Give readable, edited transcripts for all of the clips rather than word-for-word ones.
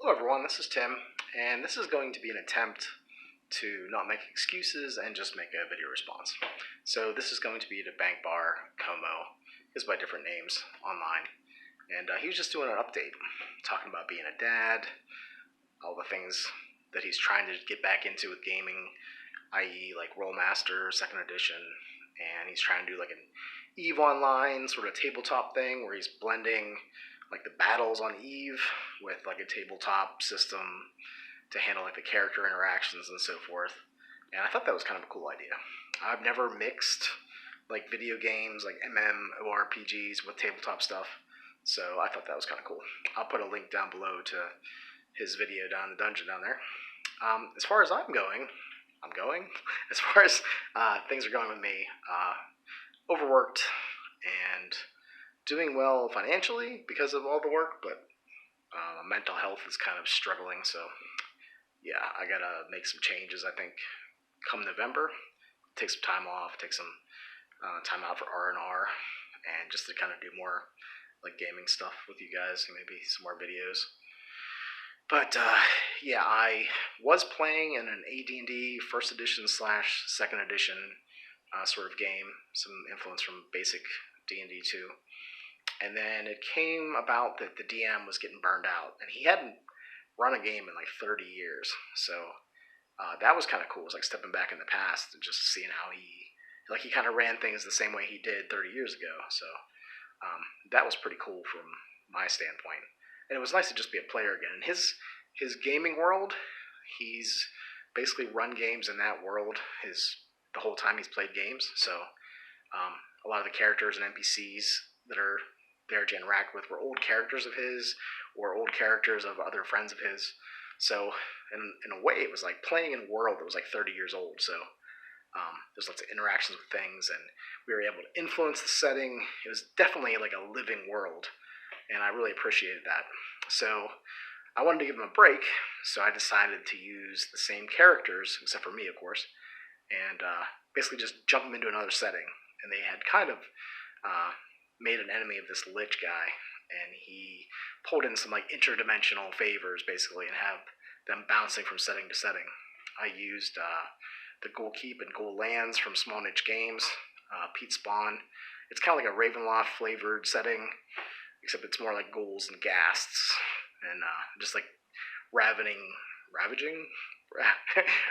Hello everyone, this is Tim, and this is going to be an attempt to not make excuses and just make a video response. So this is going to be to Bankbar, Como, is by different names online, and he was just doing an update, talking about being a dad, all the things that he's trying to get back into with gaming, i.e. like Rollmaster, 2nd edition, and he's trying to do like an EVE Online sort of tabletop thing where he's blending like the battles on EVE with like a tabletop system to handle like the character interactions and so forth. And I thought that was kind of a cool idea. I've never mixed like video games like MMORPGs with tabletop stuff, so I thought that was kind of cool. I'll put a link down below to his video down in the dungeon down there. As far as I'm going, as far as things are going with me, overworked and doing well financially because of all the work, but mental health is kind of struggling, so yeah, I gotta make some changes, I think, come November. Take some time off, take some time out for R&R, and just to kind of do more like gaming stuff with you guys, and maybe some more videos. But yeah, I was playing in an AD&D 1st edition / 2nd edition sort of game, some influence from basic D&D 2. And then it came about that the DM was getting burned out, and he hadn't run a game in like 30 years. So that was kind of cool. It was like stepping back in the past and just seeing how he kind of ran things the same way he did 30 years ago. So that was pretty cool from my standpoint. And it was nice to just be a player again. In his gaming world, he's basically run games in that world the whole time he's played games. So a lot of the characters and NPCs that are there to interact with were old characters of his or old characters of other friends of his. So in a way, it was like playing in a world that was like 30 years old. So there's lots of interactions with things, and we were able to influence the setting. It was definitely like a living world, and I really appreciated that. So I wanted to give him a break, so I decided to use the same characters, except for me, of course, and basically just jump them into another setting. And they had kind of made an enemy of this lich guy, and he pulled in some like interdimensional favors basically and have them bouncing from setting to setting. I used the Ghoul Keep and Ghoul Lands from Small Niche Games, Pete Spawn. It's kind of like a Ravenloft flavored setting, except it's more like ghouls and ghasts, and just like ravaging,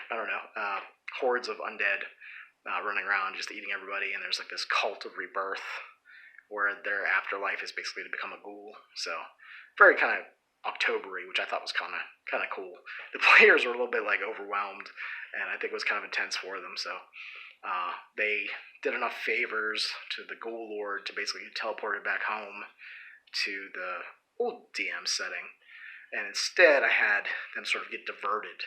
I don't know, hordes of undead running around just eating everybody, and there's like this cult of rebirth where their afterlife is basically to become a ghoul. So very kind of October-y, which I thought was kind of cool. The players were a little bit like overwhelmed, and I think it was kind of intense for them. So they did enough favors to the Ghoul Lord to basically teleport it back home to the old DM setting, and instead I had them sort of get diverted,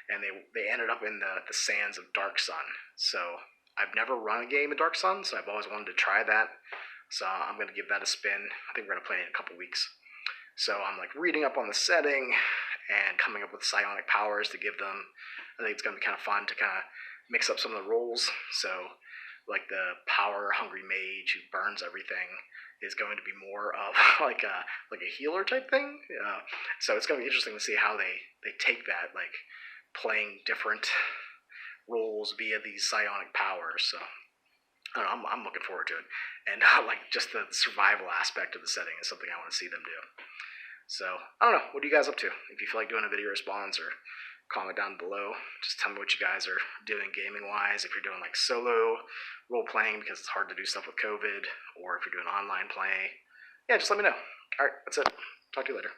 and they ended up in the sands of Dark Sun. So I've never run a game of Dark Sun, so I've always wanted to try that. So I'm going to give that a spin. I think we're going to play it in a couple weeks. So I'm like reading up on the setting and coming up with psionic powers to give them. I think it's going to be kind of fun to kind of mix up some of the roles. So like the power-hungry mage who burns everything is going to be more of like a healer type thing. So it's going to be interesting to see how they take that, like playing different roles via these psionic powers. So I don't know, I'm looking forward to it. And like just the survival aspect of the setting is something I want to see them do. So I don't know, what are you guys up to? If you feel like doing a video response, or comment down below. Just tell me what you guys are doing gaming wise. If you're doing like solo role playing because it's hard to do stuff with COVID, or if you're doing online play. Yeah, just let me know. Alright, that's it. Talk to you later.